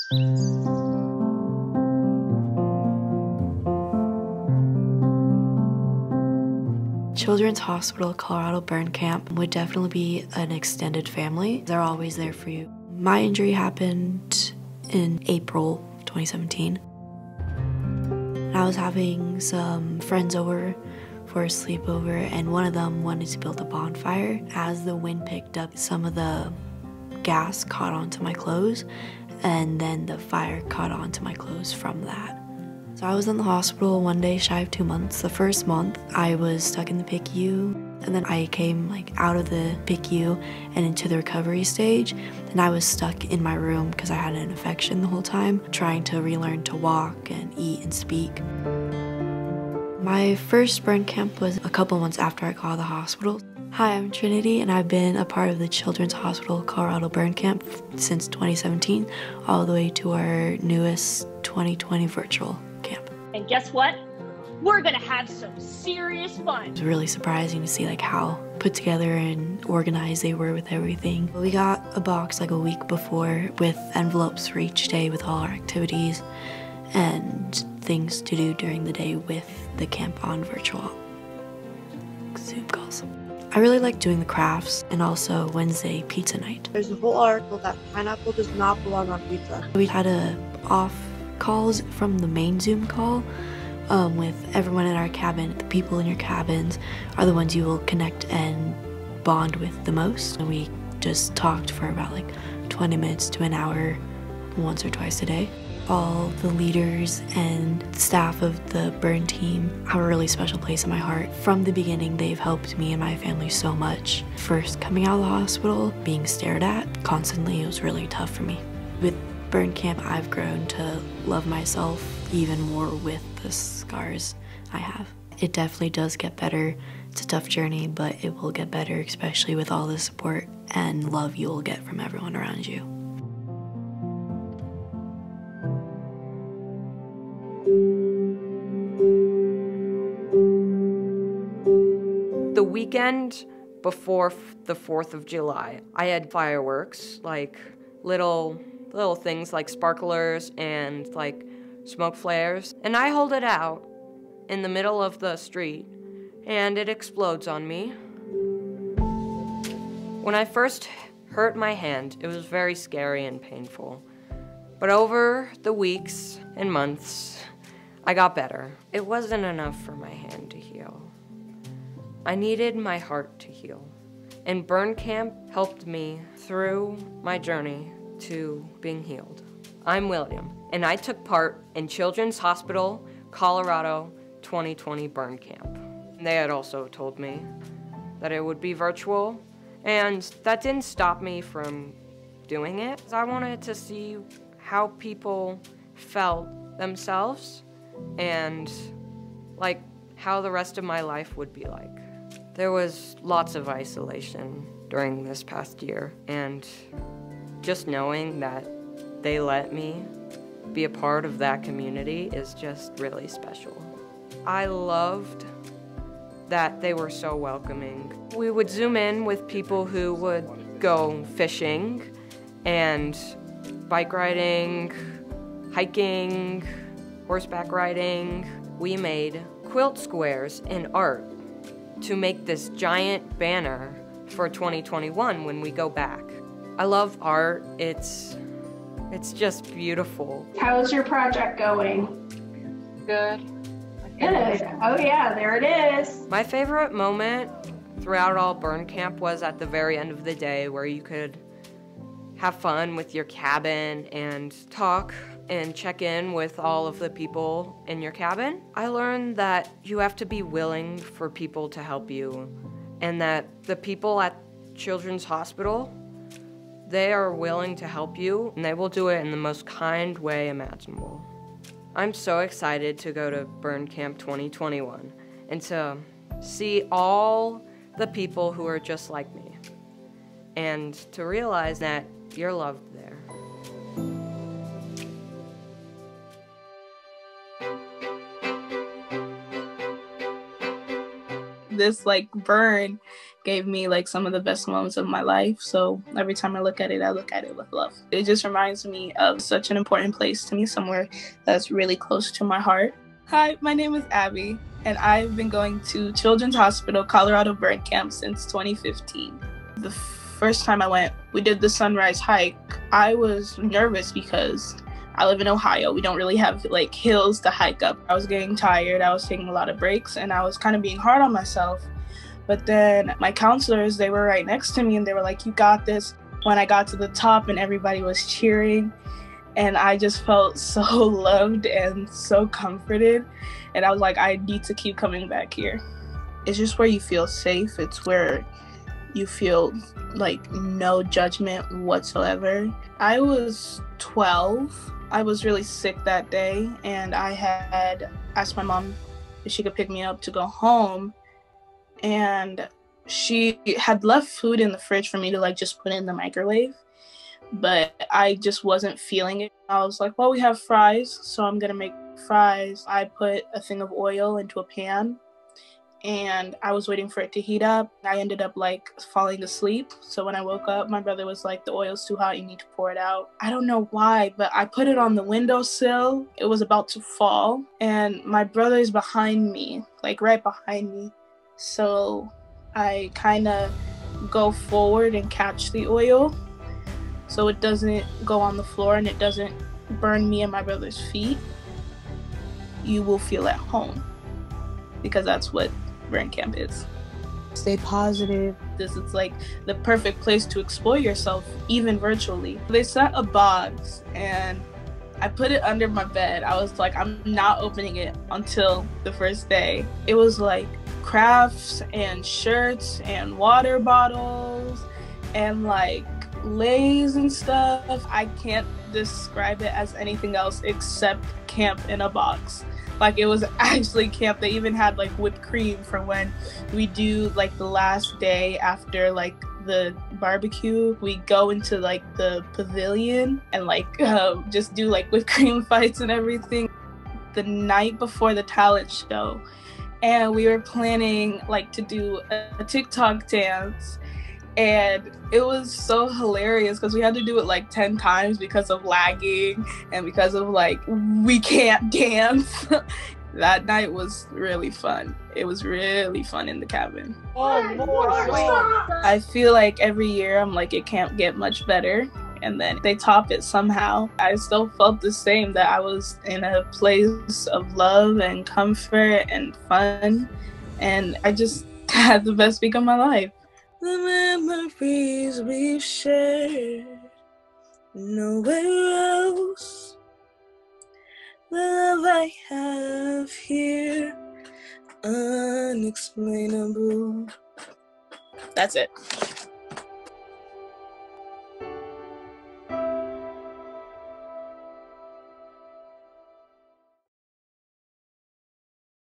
Children's Hospital Colorado Burn Camp would definitely be an extended family. They're always there for you. My injury happened in April 2017. I was having some friends over for a sleepover, and one of them wanted to build a bonfire. As the wind picked up, some of the gas caught onto my clothes, and then the fire caught onto my clothes from that. So I was in the hospital one day shy of 2 months. The first month I was stuck in the PICU, and then I came out of the PICU and into the recovery stage, and I was stuck in my room because I had an infection the whole time, trying to relearn to walk and eat and speak. My first burn camp was a couple months after I got out of the hospital. Hi, I'm Trinity, and I've been a part of the Children's Hospital Colorado Burn Camp since 2017, all the way to our newest 2020 virtual camp. And guess what? We're gonna have some serious fun. It was really surprising to see how put together and organized they were with everything. We got a box a week before with envelopes for each day with all our activities and things to do during the day with the camp on virtual Zoom calls. I really like doing the crafts and also Wednesday pizza night. There's a whole article that pineapple does not belong on pizza. We had off calls from the main Zoom call with everyone in our cabin. The people in your cabins are the ones you will connect and bond with the most. And we just talked for about 20 minutes to an hour once or twice a day. All the leaders and staff of the burn team have a really special place in my heart. From the beginning, they've helped me and my family so much. First, coming out of the hospital, being stared at constantly, it was really tough for me. With burn camp, I've grown to love myself even more with the scars I have. It definitely does get better. It's a tough journey, but it will get better, especially with all the support and love you will get from everyone around you. The weekend before the 4th of July, I had fireworks, little things like sparklers and smoke flares. And I hold it out in the middle of the street and it explodes on me. When I first hurt my hand, it was very scary and painful. But over the weeks and months, I got better. It wasn't enough for my hand to heal. I needed my heart to heal. And burn camp helped me through my journey to being healed. I'm William, and I took part in Children's Hospital Colorado 2020 Burn Camp. They had also told me that it would be virtual, and that didn't stop me from doing it. I wanted to see how people felt themselves and how the rest of my life would be like. There was lots of isolation during this past year, and just knowing that they let me be a part of that community is just really special. I loved that they were so welcoming. We would Zoom in with people who would go fishing and bike riding, hiking, horseback riding. We made quilt squares and art to make this giant banner for 2021 when we go back. I love art. It's just beautiful. How's your project going? Good. Good. Oh yeah, there it is. My favorite moment throughout all burn camp was at the very end of the day where you could have fun with your cabin and talk and check in with all of the people in your cabin. I learned that you have to be willing for people to help you, and that the people at Children's Hospital, they are willing to help you, and they will do it in the most kind way imaginable. I'm so excited to go to Burn Camp 2021 and to see all the people who are just like me, and to realize that you're loved there. This like burn gave me like some of the best moments of my life. So every time I look at it with love. It just reminds me of such an important place to me, somewhere that's really close to my heart. Hi, my name is Abby, and I've been going to Children's Hospital Colorado Burn Camp since 2015. The first time I went, we did the sunrise hike. I was nervous because I live in Ohio. We don't really have like hills to hike up. I was getting tired. I was taking a lot of breaks and I was kind of being hard on myself. But then my counselors, they were right next to me and they were like, you got this. When I got to the top and everybody was cheering, and I just felt so loved and so comforted. And I was like, I need to keep coming back here. It's just where you feel safe. It's where you feel like no judgment whatsoever. I was 12. I was really sick that day, and I had asked my mom if she could pick me up to go home, and she had left food in the fridge for me to like just put in the microwave, but I just wasn't feeling it. I was like, well, we have fries, so I'm gonna make fries. I put a thing of oil into a pan, and I was waiting for it to heat up. I ended up like falling asleep. So when I woke up, my brother was like, the oil's too hot, you need to pour it out. I don't know why, but I put it on the windowsill. It was about to fall, and my brother's behind me, like right behind me. So I kind of go forward and catch the oil so it doesn't go on the floor and it doesn't burn me and my brother's feet. You will feel at home, because that's what burn camp is. Stay positive. This is like the perfect place to explore yourself, even virtually. They set a box and I put it under my bed. I was like, I'm not opening it until the first day. It was like crafts and shirts and water bottles and like Lays and stuff. I can't describe it as anything else except camp in a box. Like, it was actually camp. They even had like whipped cream for when we do like the last day after like the barbecue. We go into like the pavilion and like just do like whipped cream fights and everything. The night before the talent show, and we were planning like to do a TikTok dance. And it was so hilarious because we had to do it like 10 times because of lagging and because of like, we can't dance. That night was really fun. It was really fun in the cabin. I feel like every year I'm like, it can't get much better. And then they top it somehow. I still felt the same, that I was in a place of love and comfort and fun. And I just had the best week of my life. The memories we've shared, nowhere else. The love I have here, unexplainable. That's it.